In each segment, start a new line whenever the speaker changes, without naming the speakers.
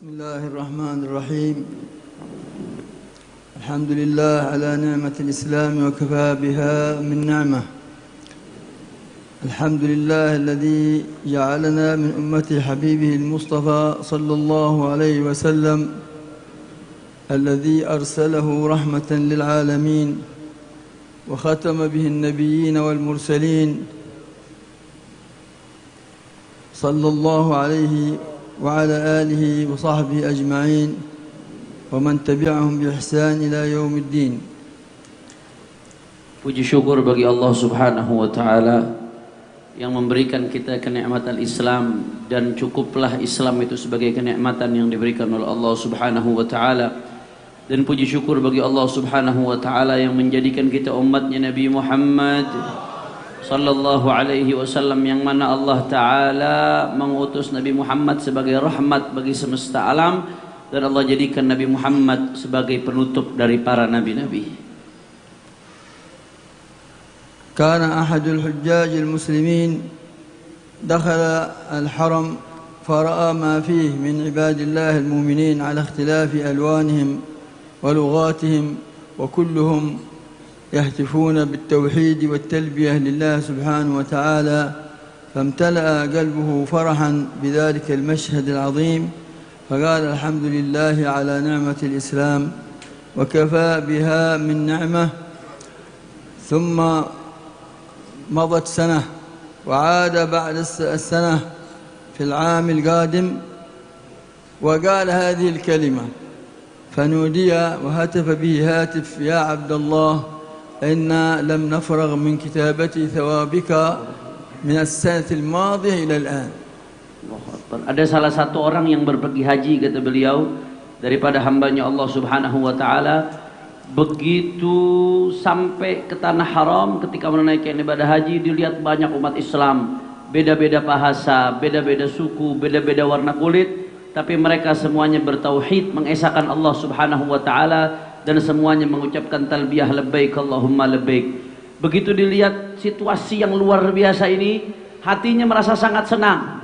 بسم الله الرحمن الرحيم. الحمد لله على نعمة الإسلام وكفى بها من نعمة. الحمد لله الذي جعلنا من أمة حبيبه المصطفى صلى الله عليه وسلم الذي أرسله رحمة للعالمين وختم به النبيين والمرسلين صلى الله عليه وعلى آله وصحبه أجمعين ومن تبعهم بإحسان إلى يوم الدين.
Puji syukur bagi Allah Subhanahu wa taala yang memberikan kita kenikmatan Islam, dan cukuplah Islam itu sebagai kenikmatan yang diberikan oleh Allah Subhanahu wa taala. Dan puji syukur bagi Allah Subhanahu wa taala yang menjadikan kita umatnya Nabi Muhammad sallallahu alaihi wasallam, yang mana Allah taala mengutus Nabi Muhammad sebagai rahmat bagi semesta alam, dan Allah jadikan Nabi Muhammad sebagai penutup dari para nabi-nabi.
Kana ahadul hujjaj al-muslimin dakhala al-haram fara'a ma fihi min ibadillah al-mu'minin ala ikhtilafi alwanihim wa lughatihim wa kulluhum يهتفون بالتوحيد والتلبية لله سبحانه وتعالى، فامتلأ قلبه فرحا بذلك المشهد العظيم، فقال الحمد لله على نعمة الإسلام وكفى بها من نعمة. ثم مضت سنة وعاد بعد السنة في العام القادم وقال هذه الكلمة، فنودي وهتف به هاتف: يا عبد الله إنا لم نفرغ من كتابة ثوابك من السنة الماضية إلى الآن.
Ada salah satu orang yang pergi haji, kata beliau, daripada hambanya Allah Subhanahu wa taala, begitu sampai ke tanah haram, ketika menunaikan ibadah haji, dilihat banyak umat Islam, beda-beda bahasa, beda-beda suku, beda-beda warna kulit, tapi mereka semuanya bertauhid, mengesahkan Allah Subhanahu wa taala, dan semuanya mengucapkan talbiyah labbaik Allahumma labbaik. Begitu dilihat situasi yang luar biasa ini, hatinya merasa sangat senang.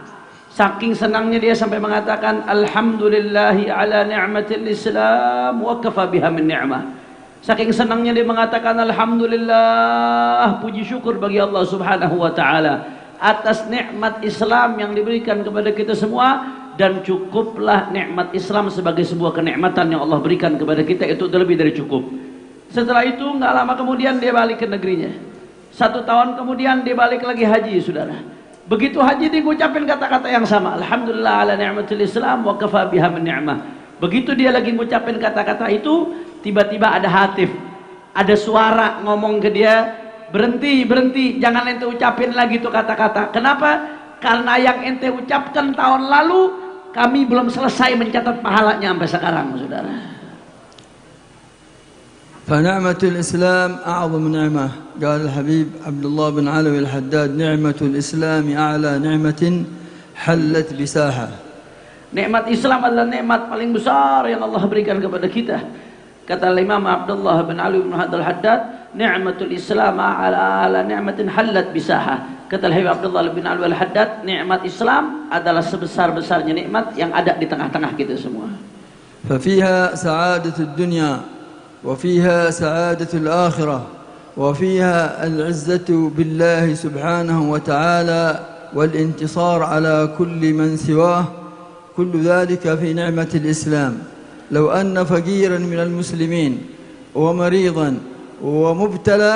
Saking senangnya dia sampai mengatakan alhamdulillahi ala ni'matil Islam wa kafa biha min ni'mah. Saking senangnya dia mengatakan alhamdulillah, puji syukur bagi Allah Subhanahu wa taala atas nikmat Islam yang diberikan kepada kita semua, dan cukuplah nikmat Islam sebagai sebuah kenikmatan yang Allah berikan kepada kita, itu lebih dari cukup. Setelah itu nggak lama kemudian dia balik ke negerinya. 1 tahun kemudian dia balik lagi haji, saudara. Begitu haji dia ngucapin kata-kata yang sama, alhamdulillah ala ni'matil Islam wa kafa biha min ni'mah. Begitu dia lagi ngucapin kata-kata itu, tiba-tiba ada hatif, ada suara ngomong ke dia, berhenti, berhenti, jangan ente ucapin lagi tuh kata-kata. Kenapa? Karena yang ente ucapkan tahun lalu kami belum selesai mencatat pahalanya sampai sekarang, saudara.
فنعمة الإسلام أعظم نعمة. قال الحبيب عبد الله بن علوي الحداد: نعمة الإسلام أعلى نعمة حلت بساحة.
Nikmat Islam adalah nikmat paling besar yang Allah berikan kepada kita. Kata Imam Abdullah bin Ali bin Haddad, ni'matul Islam ala ni'matin hallat bisaha. Kata Habib Abdullah bin Ali al-Haddad, nikmat Islam adalah sebesar-besarnya nikmat yang ada di tengah-tengah kita semua.
ففيها سعادة الدنيا وفيها سعادة الآخرة وفيها العزة بالله سبحانه وتعالى والانتصار على كل من سواه، كل ذلك في نعمة الإسلام. لو أن فقيرا من المسلمين ومريضا ومبتلى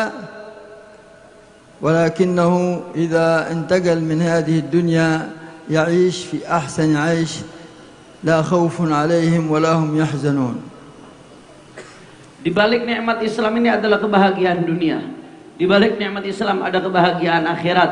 ولكنه إذا انتقل من هذه الدنيا يعيش في أحسن عيش، لا خوف عليهم ولا هم يحزنون.
Di balik nikmat Islam ini adalah kebahagiaan dunia. Di balik nikmat Islam ada kebahagiaan akhirat.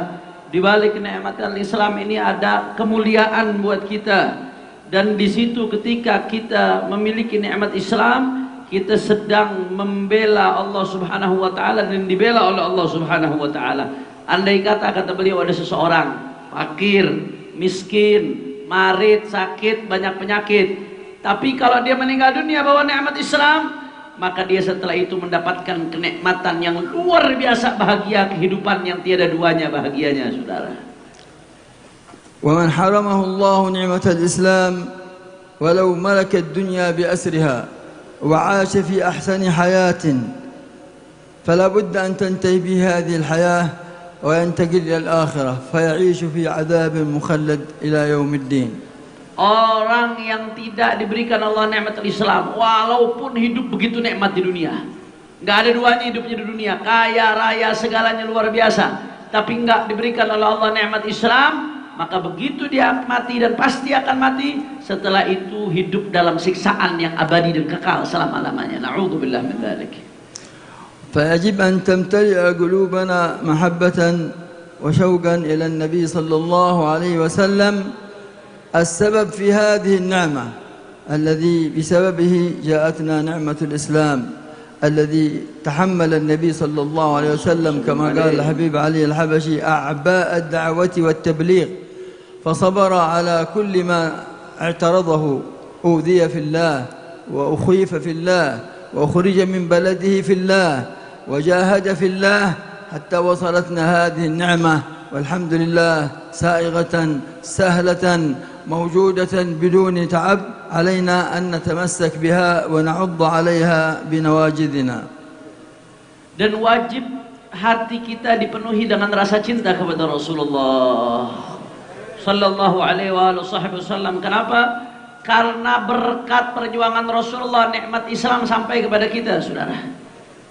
Di balik nikmat Islam ini ada kemuliaan buat kita. Dan di situ ketika kita memiliki nikmat Islam, kita sedang membela Allah Subhanahu wa taala dan dibela oleh Allah Subhanahu wa taala. Andai kata beliau ada seseorang fakir, miskin, marid, sakit, banyak penyakit, tapi kalau dia meninggal dunia bawa nikmat Islam, maka dia setelah itu mendapatkan kenikmatan yang luar biasa, bahagia, kehidupan yang tiada duanya bahagianya, saudara.
ومن حرمه الله نعمة الإسلام ولو ملك الدنيا بأسرها وعاش في أحسن حياة فلا بد أن تنتهي به هذه الحياة وينتقل إلى الآخرة فيعيش في عذاب مخلد إلى يوم الدين.
Orang yang tidak diberikan Allah nikmat Islam, walaupun hidup begitu nikmat di dunia, nggak ada duanya hidupnya di dunia, kaya raya segalanya luar biasa, tapi nggak diberikan oleh Allah nikmat Islam, maka begitu dia mati dan pasti akan mati, setelah itu hidup dalam siksaan yang abadi dan kekal selama-lamanya. Na'udzubillah min dzalik.
فيجب أن تمتلئ قلوبنا محبة وشوقا إلى النبي صلى الله عليه وسلم، السبب في هذه النعمة الذي بسببه جاءتنا نعمة الإسلام، الذي تحمل النبي صلى الله عليه وسلم كما قال الحبيب علي الحبشي أعباء الدعوة والتبليغ، فصبر على كل ما اعترضه، أوذي في الله وأخيف في الله وأخرج من بلده في الله وجاهد في الله حتى وصلتنا هذه النعمة، والحمد لله سائغة سهلة موجودة بدون تعب، علينا أن نتمسك بها ونعض عليها بنواجذنا.
Dan wajib hati kita dipenuhi dengan rasa cinta kepada Rasulullah sallallahu alaihi wasallam. Kenapa? Karena berkat perjuangan Rasulullah nikmat Islam sampai kepada kita, saudara.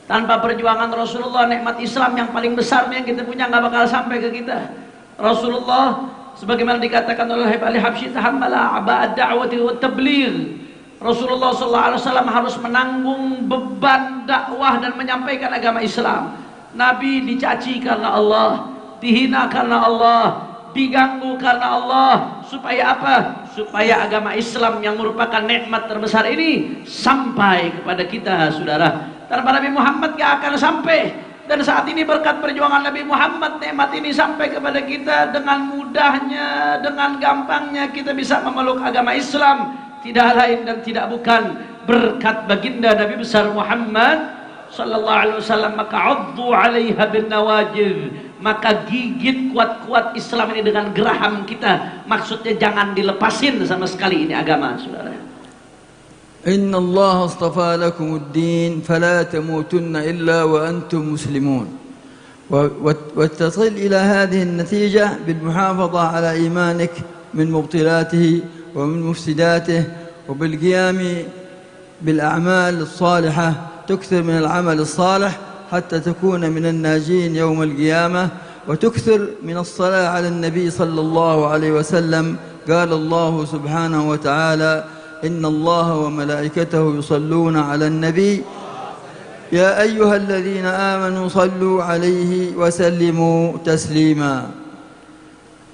Tanpa perjuangan Rasulullah nikmat Islam yang paling besar yang kita punya nggak bakal sampai ke kita. Rasulullah sebagaimana dikatakan oleh Habib Ali Habsyi, tahammala aba'ad da'wati wa tabligh. Rasulullah sallallahu alaihi wasallam harus menanggung beban dakwah dan menyampaikan agama Islam. Nabi dicaci karena Allah, dihina karena Allah, diganggu karena Allah, supaya apa? Supaya agama Islam yang merupakan nikmat terbesar ini sampai kepada kita, saudara. Tanpa Nabi Muhammad gak akan sampai. Dan saat ini berkat perjuangan Nabi Muhammad, nikmat ini sampai kepada kita dengan mudahnya, dengan gampangnya kita bisa memeluk agama Islam. Tidak lain dan tidak bukan berkat baginda Nabi besar Muhammad sallallahu alaihi wasallam. Maka addu 'alaiha bin nawajid, maka gigit kuat-kuat Islam ini dengan geraham kita. Maksudnya jangan dilepasin sama sekali ini agama, saudara.
إن الله اصطفى لكم الدين فلا تموتن إلا وأنتم مسلمون، وتصل إلى هذه النتيجة بالمحافظة على إيمانك من مبطلاته ومن مفسداته، وبالقيام بالأعمال الصالحة، تكثر من العمل الصالح حتى تكون من الناجين يوم القيامة، وتكثر من الصلاة على النبي صلى الله عليه وسلم. قال الله سبحانه وتعالى: إن الله وملائكته يصلون على النبي يا أيها الذين آمنوا صلوا عليه وسلموا تسليما.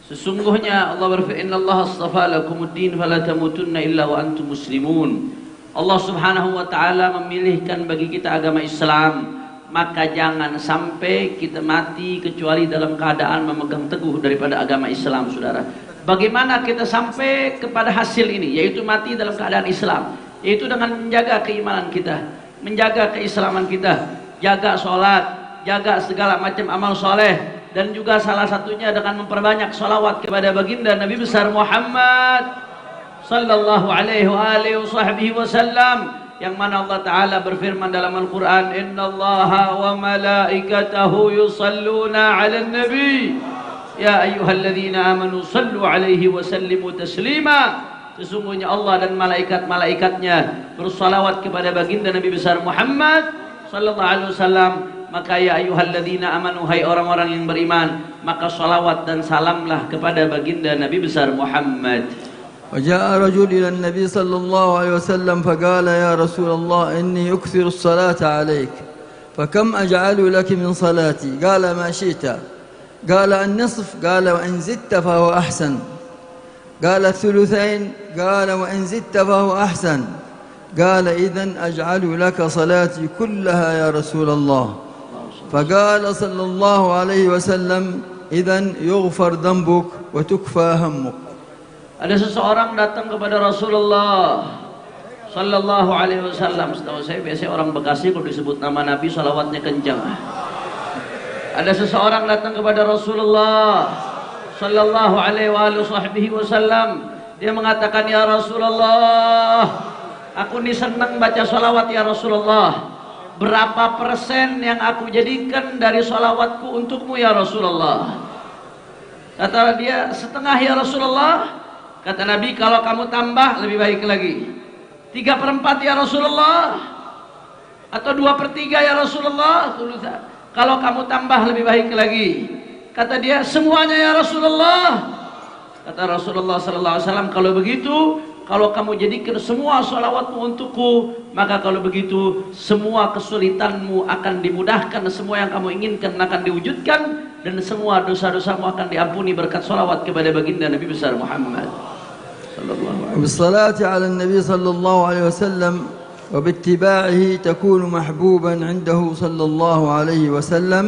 Sesungguhnya Allah berfirman, Inna Allah astafa lakumuddin fala tamutunna illa wa antum muslimun. Allah subhanahu wa ta'ala memilihkan bagi kita agama Islam, maka jangan sampai kita mati kecuali dalam keadaan memegang teguh daripada agama Islam, saudara. Bagaimana kita sampai kepada hasil ini, yaitu mati dalam keadaan Islam, yaitu dengan menjaga keimanan kita, menjaga keislaman kita, jaga sholat, jaga segala macam amal soleh, dan juga salah satunya dengan memperbanyak sholawat kepada baginda Nabi besar Muhammad sallallahu alaihi wasallam, yang mana Allah Ta'ala berfirman dalam Al-Quran, Innallaha wa malaikatahu yusalluna ala nabi ya ayyuhalladzina amanu sallu alaihi wa sallimu taslima. Sesungguhnya Allah dan malaikat-malaikatnya bersalawat kepada baginda Nabi besar Muhammad sallallahu alaihi wasallam. Maka ya ayyuhalladzina amanu, hai orang-orang yang beriman, maka salawat dan salamlah kepada baginda Nabi besar Muhammad.
وجاء رجل إلى النبي صلى الله عليه وسلم فقال يا رسول الله إني أكثر الصلاة عليك فكم أجعل لك من صلاتي؟ قال ما شئت. قال النصف. قال وإن زدت فهو أحسن. قال الثلثين. قال وإن زدت فهو أحسن. قال إذن أجعل لك صلاتي كلها يا رسول الله. فقال صلى الله عليه وسلم إذن يغفر ذنبك وتكفى همك.
Ada seseorang datang kepada Rasulullah sallallahu alaihi wasallam. Setahu saya biasanya orang Bekasi kalau disebut nama Nabi salawatnya kencang. Ada seseorang datang kepada Rasulullah sallallahu alaihi wasallam Dia mengatakan, ya Rasulullah, aku ini senang baca sholawat ya Rasulullah. Berapa persen yang aku jadikan dari sholawatku untukmu ya Rasulullah? Kata dia, setengah ya Rasulullah. Kata Nabi, kalau kamu tambah lebih baik lagi. 3/4 ya Rasulullah, atau 2/3 ya Rasulullah. Kalau kamu tambah lebih baik lagi. Kata dia, semuanya ya Rasulullah. Kata Rasulullah sallallahu alaihi wasallam, kalau begitu, kalau kamu jadikan semua sholawatmu untukku, maka kalau begitu semua kesulitanmu akan dimudahkan, semua yang kamu inginkan akan diwujudkan, dan semua dosa-dosamu akan diampuni berkat sholawat kepada baginda Nabi besar Muhammad sallallahu alaihi wasallam.
بالصلاة على النبي صلى الله عليه وسلم وباتباعه تكون محبوبا عنده صلى الله عليه وسلم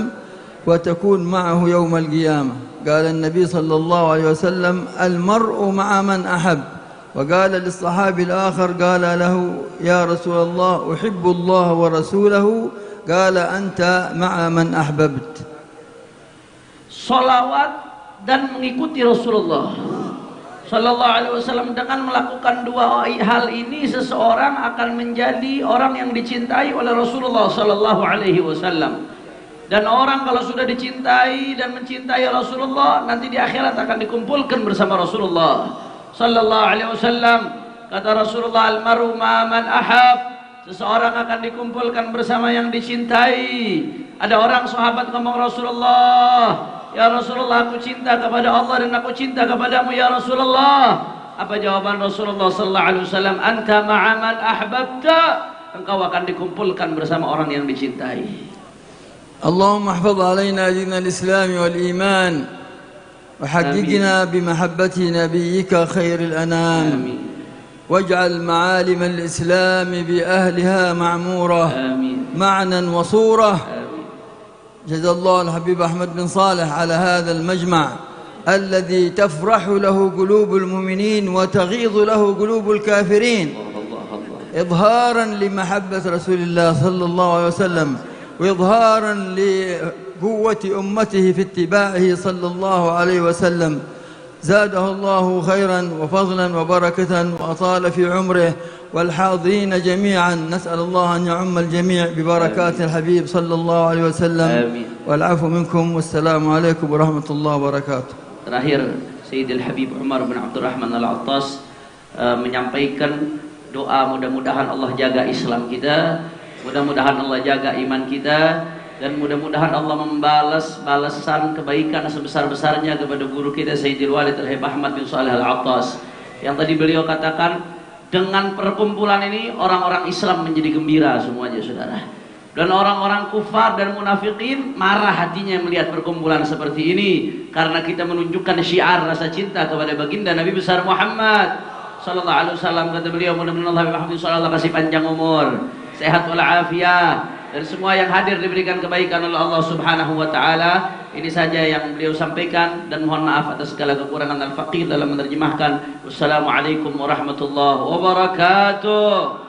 وتكون معه يوم القيامة. قال النبي صلى الله عليه وسلم المرء مع من أحب. وقال للصحابي الآخر قال له يا رسول الله أحب الله ورسوله قال أنت مع من أحببت.
Salawat dan mengikuti Rasulullah sallallahu alaihi wasallam, dengan melakukan dua hal ini seseorang akan menjadi orang yang dicintai oleh Rasulullah sallallahu alaihi wasallam. Dan orang kalau sudah dicintai dan mencintai Rasulullah, nanti di akhirat akan dikumpulkan bersama Rasulullah sallallahu alaihi wasallam. Kata Rasulullah, almaru ma man ahab, seseorang akan dikumpulkan bersama yang dicintai. Ada orang sahabat ngomong, Rasulullah, ya Rasulullah, aku cinta kepada Allah dan aku cinta kepadamu ya Rasulullah. Apa jawaban Rasulullah sallallahu alaihi wasallam? Anta ma'a man ahbabta, engkau akan dikumpulkan bersama orang yang dicintai.
اللهم احفظ علينا دين الإسلام والإيمان وحققنا بمحبة نبيك خير الأنام.
آمين.
واجعل معالم الإسلام بأهلها معمورة
آمين.
معنى وصورة.
آمين.
جزا الله الحبيب أحمد بن صالح على هذا المجمع الذي تفرح له قلوب المؤمنين وتغيظ له قلوب الكافرين، إظهارا لمحبة رسول الله صلى الله عليه وسلم، وإظهارا لقوة أمته في اتباعه صلى الله عليه وسلم. زاده الله خيرا وفضلا وبركة وأطال في عمره والحاضرين جميعا. نسأل الله أن يعم الجميع ببركات الحبيب صلى الله عليه وسلم.
آمين.
والعفو منكم والسلام عليكم ورحمة الله وبركاته.
Terakhir, Sayyidil Habib Umar bin Abdurrahman Al-Attas menyampaikan doa, mudah-mudahan Allah jaga Islam kita, mudah-mudahan Allah jaga iman kita, dan mudah-mudahan Allah membalas balasan kebaikan sebesar-besarnya kepada guru kita Sayyidil Walid Al-Habib Ahmad bin Saleh Al-Attas, yang tadi beliau katakan, dengan perkumpulan ini orang-orang Islam menjadi gembira semuanya, saudara. Dan orang-orang kufar dan munafikin marah hatinya melihat perkumpulan seperti ini, karena kita menunjukkan syiar rasa cinta kepada baginda Nabi besar Muhammad sallallahu alaihi wasallam. Kata beliau, mudah-mudahan Allah kasih panjang umur, sehat walafiat, dan semua yang hadir diberikan kebaikan oleh Allah Subhanahu wa taala. Ini saja yang beliau sampaikan, dan mohon maaf atas segala kekurangan al-faqih dalam menerjemahkan. Wassalamualaikum warahmatullahi wabarakatuh.